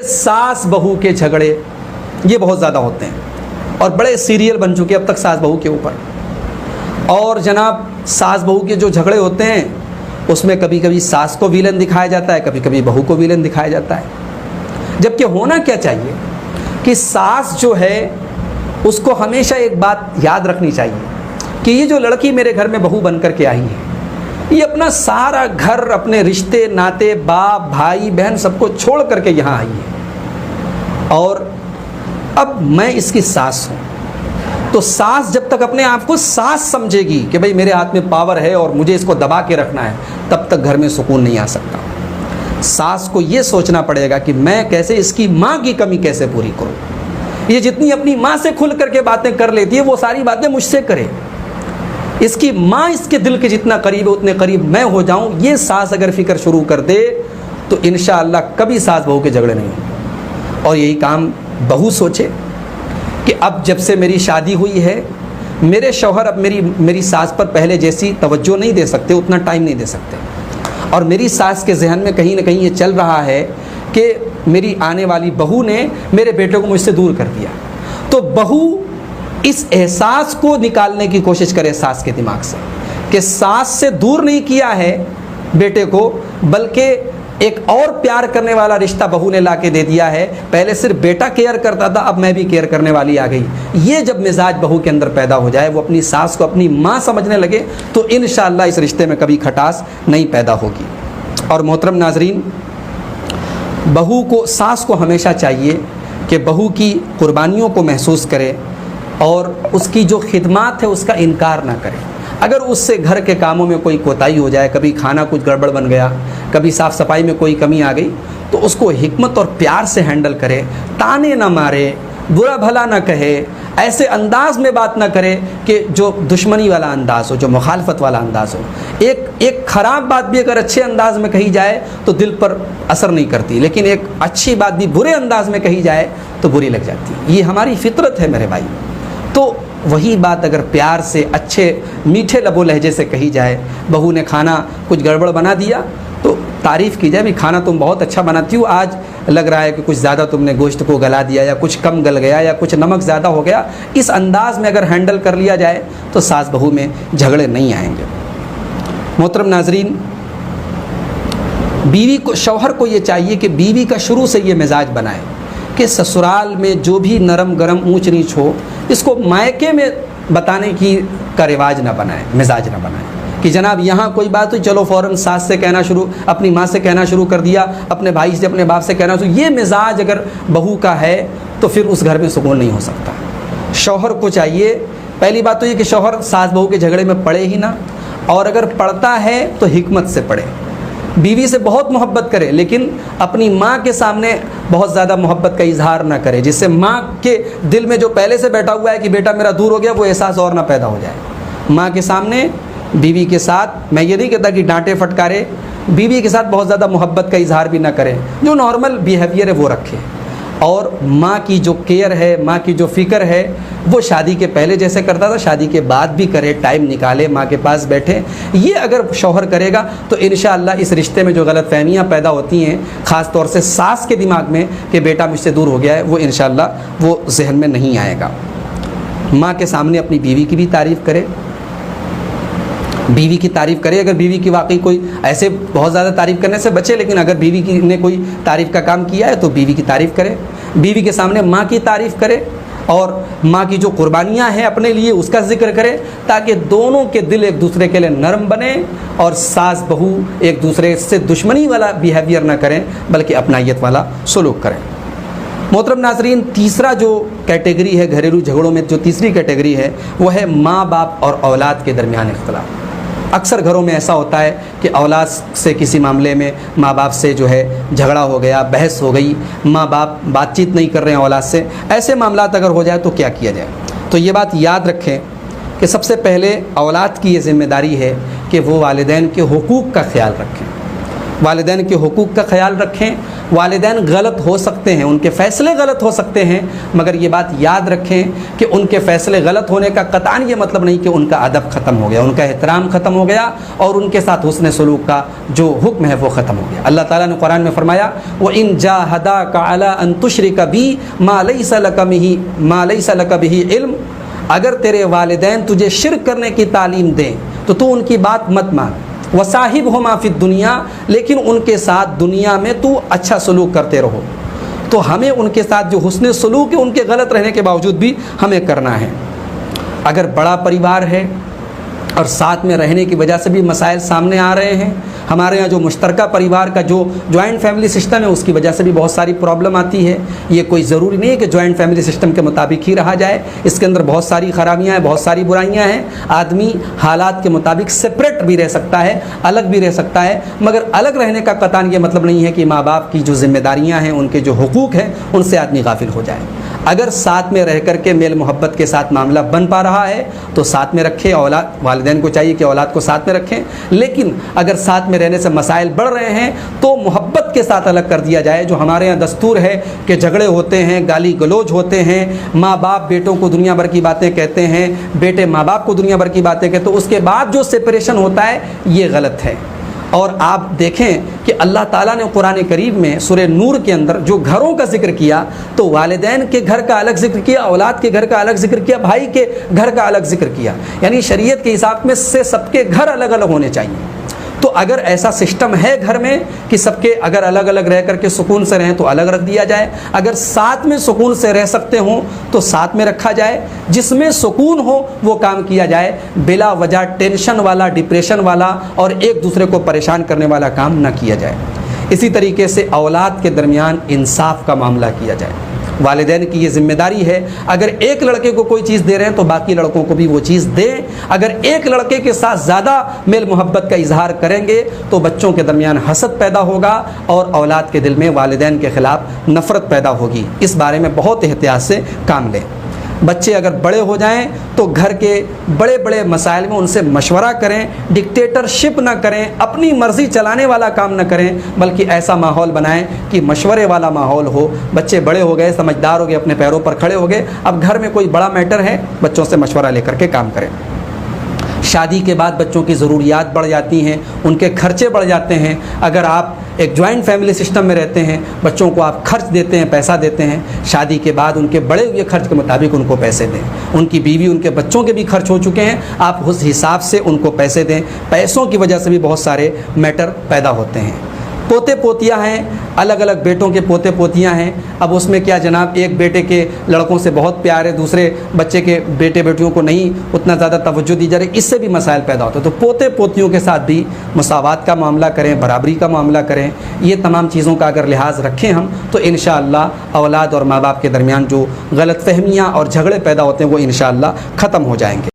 सास बहू के झगड़े ये बहुत ज़्यादा होते हैं और बड़े सीरियल बन चुके अब तक सास बहू के ऊपर। और जनाब सास बहू के जो झगड़े होते हैं उसमें कभी कभी सास को विलन दिखाया जाता है, कभी कभी बहू को विलन दिखाया जाता है। जबकि होना क्या चाहिए कि सास जो है उसको हमेशा एक बात याद रखनी चाहिए कि ये जो लड़की मेरे घर में बहू बन कर के आई है, ये अपना सारा घर, अपने रिश्ते नाते, बाप भाई बहन सबको छोड़ करके यहाँ आई है और अब मैं इसकी सास हूँ। तो सास जब तक अपने आप को सास समझेगी कि भाई मेरे हाथ में पावर है और मुझे इसको दबा के रखना है, तब तक घर में सुकून नहीं आ सकता। सास को ये सोचना पड़ेगा कि मैं कैसे इसकी माँ की कमी कैसे पूरी करूँ। ये जितनी अपनी माँ से खुल करके बातें कर लेती है वो सारी बातें मुझसे करे। इसकी माँ इसके दिल के जितना करीब है उतने करीब मैं हो जाऊँ, ये सास अगर फिक्र शुरू कर दे तो इंशाअल्लाह कभी सास बहू के झगड़े नहीं होंगे। और यही काम बहू सोचे कि अब जब से मेरी शादी हुई है, मेरे शौहर अब मेरी सास पर पहले जैसी तवज्जो नहीं दे सकते, उतना टाइम नहीं दे सकते। और मेरी सास के जहन में कहीं ना कहीं ये चल रहा है कि मेरी आने वाली बहू ने मेरे बेटे को मुझसे दूर कर दिया। तो बहू इस एहसास को निकालने की कोशिश करे सास के दिमाग से कि सास से दूर नहीं किया है बेटे को, बल्कि एक और प्यार करने वाला रिश्ता बहू ने ला के दे दिया है। पहले सिर्फ बेटा केयर करता था, अब मैं भी केयर करने वाली आ गई। ये जब मिजाज बहू के अंदर पैदा हो जाए, वो अपनी सास को अपनी माँ समझने लगे, तो इंशाअल्लाह इस रिश्ते में कभी खटास नहीं पैदा होगी। और मोहतरम नाजरीन, बहू को, सास को हमेशा चाहिए कि बहू की कुर्बानियों को महसूस करे और उसकी जो खिदमत है उसका इनकार ना करे। अगर उससे घर के कामों में कोई कोताही हो जाए, कभी खाना कुछ गड़बड़ बन गया, कभी साफ़ सफाई में कोई कमी आ गई, तो उसको हिकमत और प्यार से हैंडल करे, ताने ना मारे, बुरा भला ना कहे, ऐसे अंदाज में बात ना करे कि जो दुश्मनी वाला अंदाज़ हो, जो मुखालफत वाला अंदाज़ हो। एक ख़राब बात भी अगर अच्छे अंदाज में कही जाए तो दिल पर असर नहीं करती, लेकिन एक अच्छी बात भी बुरे अंदाज में कही जाए तो बुरी लग जाती है। ये हमारी फितरत है मेरे भाई। तो वही बात अगर प्यार से, अच्छे मीठे लबो लहजे से कही जाए, बहू ने खाना कुछ गड़बड़ बना दिया तो तारीफ़ की जाए, भी खाना तुम बहुत अच्छा बनाती हो, आज लग रहा है कि कुछ ज़्यादा तुमने गोश्त को गला दिया या कुछ कम गल गया या कुछ नमक ज़्यादा हो गया। इस अंदाज में अगर हैंडल कर लिया जाए तो सास बहू में झगड़े नहीं आएंगे। मोहतरम नाजरीन, बीवी को, शौहर को ये चाहिए कि बीवी का शुरू से ये मिजाज बनाए कि ससुराल में जो भी नरम गरम ऊंच नीच हो, इसको मायके में बताने की का रिवाज ना बनाए, मिजाज ना बनाए कि जनाब यहाँ कोई बात हुई चलो फ़ौरन सास से कहना शुरू, अपनी माँ से कहना शुरू कर दिया, अपने भाई से, अपने बाप से कहना शुरू। ये मिजाज अगर बहू का है तो फिर उस घर में सुकून नहीं हो सकता। शौहर को चाहिए, पहली बात तो ये कि शौहर सास बहू के झगड़े में पड़े ही ना, और अगर पड़ता है तो हिकमत से पड़े। बीवी से बहुत मोहब्बत करे, लेकिन अपनी माँ के सामने बहुत ज़्यादा मोहब्बत का इजहार ना करे, जिससे माँ के दिल में जो पहले से बैठा हुआ है कि बेटा मेरा दूर हो गया, वो एहसास और ना पैदा हो जाए। माँ के सामने, बीवी के साथ, मैं ये नहीं कहता कि डांटे फटकारे, बीवी के साथ बहुत ज़्यादा मोहब्बत का इजहार भी ना करें, जो नॉर्मल बिहेवियर है वो रखें। और माँ की जो केयर है, माँ की जो फ़िक्र है, वो शादी के पहले जैसे करता था शादी के बाद भी करे, टाइम निकाले, माँ के पास बैठे। ये अगर शौहर करेगा तो इंशाअल्लाह इस रिश्ते में जो गलतफहमियाँ पैदा होती हैं, ख़ास तौर से सास के दिमाग में कि बेटा मुझसे दूर हो गया है, वो इंशाअल्लाह वो जहन में नहीं आएगा। माँ के सामने अपनी बीवी की भी तारीफ़ करे, बीवी की तारीफ़ करे। अगर बीवी की वाकई कोई, ऐसे बहुत ज़्यादा तारीफ़ करने से बचे, लेकिन अगर बीवी की ने कोई तारीफ़ का काम किया है तो बीवी की तारीफ़ करे। बीवी के सामने माँ की तारीफ़ करे और माँ की जो कुर्बानियाँ हैं अपने लिए उसका जिक्र करे, ताकि दोनों के दिल एक दूसरे के लिए नरम बने और सास बहू एक दूसरे से दुश्मनी वाला बिहेवियर ना करें, बल्कि अपनायत वाला सलूक करें। मोहतरम नाजरीन, तीसरा जो कैटेगरी है घरेलू झगड़ों में, जो तीसरी कैटेगरी है वो है माँ बाप और औलाद के दरमियान इख्तिलाफ। अक्सर घरों में ऐसा होता है कि औलाद से किसी मामले में माँ बाप से जो है झगड़ा हो गया, बहस हो गई, माँ बाप बातचीत नहीं कर रहे हैं औलाद से। ऐसे मामलात अगर हो जाए तो क्या किया जाए? तो ये बात याद रखें कि सबसे पहले औलाद की ये ज़िम्मेदारी है कि वो वालिदैन के हुकूक का ख्याल रखें। वालिदैन के हुकूक का ख्याल रखें। वालिदैन गलत हो सकते हैं, उनके फ़ैसले गलत हो सकते हैं, मगर ये बात याद रखें कि उनके फ़ैसले गलत होने का कतान ये मतलब नहीं कि उनका अदब ख़त्म हो गया, उनका एहतराम ख़त्म हो गया और उनके साथ हुस्न सलूक का जो हुक्म है वो ख़त्म हो गया। अल्लाह ताला ने कुरान में फरमाया, व इन जाहदाका अला अन तुशरिका बी मा लैसा लका बिही इल्म, अगर तेरे वालिदैन तुझे शिर्क करने की तालीम दें तो तू उनकी बात मत मान। वसाहिब हो माफिद दुनिया, लेकिन उनके साथ दुनिया में तू अच्छा सलूक करते रहो। तो हमें उनके साथ जो हुस्न सलूक है उनके गलत रहने के बावजूद भी हमें करना है। अगर बड़ा परिवार है और साथ में रहने की वजह से भी मसाइल सामने आ रहे हैं, हमारे यहाँ जो मुश्तरका परिवार का जो जॉइंट फैमिली सिस्टम है उसकी वजह से भी बहुत सारी प्रॉब्लम आती है। ये कोई ज़रूरी नहीं है कि जॉइंट फैमिली सिस्टम के मुताबिक ही रहा जाए, इसके अंदर बहुत सारी ख़राबियाँ हैं, बहुत सारी बुराइयाँ हैं। आदमी हालात के मुताबिक सेपरेट भी रह सकता है, अलग भी रह सकता है, मगर अलग रहने का कतान ये मतलब नहीं है कि माँ बाप की जो जिम्मेदारियाँ हैं, उनके जो हुकूक हैं, उनसे आदमी गाफिल हो जाए। अगर साथ में रह करके मेल मोहब्बत के साथ मामला बन पा रहा है तो साथ में रखें। औलाद, वालिदैन को चाहिए कि औलाद को साथ में रखें, लेकिन अगर साथ में रहने से मसाइल बढ़ रहे हैं तो मोहब्बत के साथ अलग कर दिया जाए। जो हमारे यहाँ दस्तूर है कि झगड़े होते हैं, गाली गलौज होते हैं, माँ बाप बेटों को दुनिया भर की बातें कहते हैं, बेटे माँ बाप को दुनिया भर की बातें कहते हैं, तो उसके बाद जो सेपरेशन होता है ये गलत है। और आप देखें कि अल्लाह ताला ने कुरान करीम में सूरह नूर के अंदर जो घरों का जिक्र किया तो वालिदैन के घर का अलग जिक्र किया, औलाद के घर का अलग जिक्र किया, भाई के घर का अलग जिक्र किया। यानी शरीयत के हिसाब में से सबके घर अलग अलग होने चाहिए। तो अगर ऐसा सिस्टम है घर में कि सबके अगर अलग अलग रह करके सुकून से रहें तो अलग रख दिया जाए, अगर साथ में सुकून से रह सकते हों तो साथ में रखा जाए। जिसमें सुकून हो वो काम किया जाए, बिला वजह टेंशन वाला, डिप्रेशन वाला और एक दूसरे को परेशान करने वाला काम न किया जाए। इसी तरीके से औलाद के दरमियान इंसाफ का मामला किया जाए। वालिदैन की ये जिम्मेदारी है, अगर एक लड़के को कोई चीज़ दे रहे हैं तो बाकी लड़कों को भी वो चीज़ दें। अगर एक लड़के के साथ ज़्यादा मेल मोहब्बत का इजहार करेंगे तो बच्चों के दरमियान हसद पैदा होगा और औलाद के दिल में वालिदैन के ख़िलाफ़ नफ़रत पैदा होगी। इस बारे में बहुत एहतियात से काम लें। बच्चे अगर बड़े हो जाएं तो घर के बड़े बड़े मसाइल में उनसे मशवरा करें, डिक्टेटरशिप ना करें, अपनी मर्ज़ी चलाने वाला काम ना करें, बल्कि ऐसा माहौल बनाएं कि मशवरे वाला माहौल हो। बच्चे बड़े हो गए, समझदार हो गए, अपने पैरों पर खड़े हो गए, अब घर में कोई बड़ा मैटर है, बच्चों से मशवरा लेकर के काम करें। शादी के बाद बच्चों की ज़रूरियात बढ़ जाती हैं, उनके खर्चे बढ़ जाते हैं। अगर आप एक जॉइंट फैमिली सिस्टम में रहते हैं, बच्चों को आप खर्च देते हैं, पैसा देते हैं, शादी के बाद उनके बढ़े हुए खर्च के मुताबिक उनको पैसे दें। उनकी बीवी, उनके बच्चों के भी खर्च हो चुके हैं, आप उस हिसाब से उनको पैसे दें। पैसों की वजह से भी बहुत सारे मैटर पैदा होते हैं। पोते पोतियाँ हैं, अलग अलग बेटों के पोते पोतियाँ हैं, अब उसमें क्या जनाब, एक बेटे के लड़कों से बहुत प्यार है, दूसरे बच्चे के बेटे बेटियों को नहीं उतना ज़्यादा तवज्जो दी जा रही, इससे भी मसाइल पैदा होते हैं। तो पोते पोतियों के साथ भी मसावात का मामला करें, बराबरी का मामला करें। ये तमाम चीज़ों का अगर लिहाज रखें हम तो इंशाअल्लाह औलाद और माँ बाप के दरमियान जो गलतफहमियाँ और झगड़े पैदा होते हैं वो इंशाअल्लाह ख़त्म हो जाएंगे।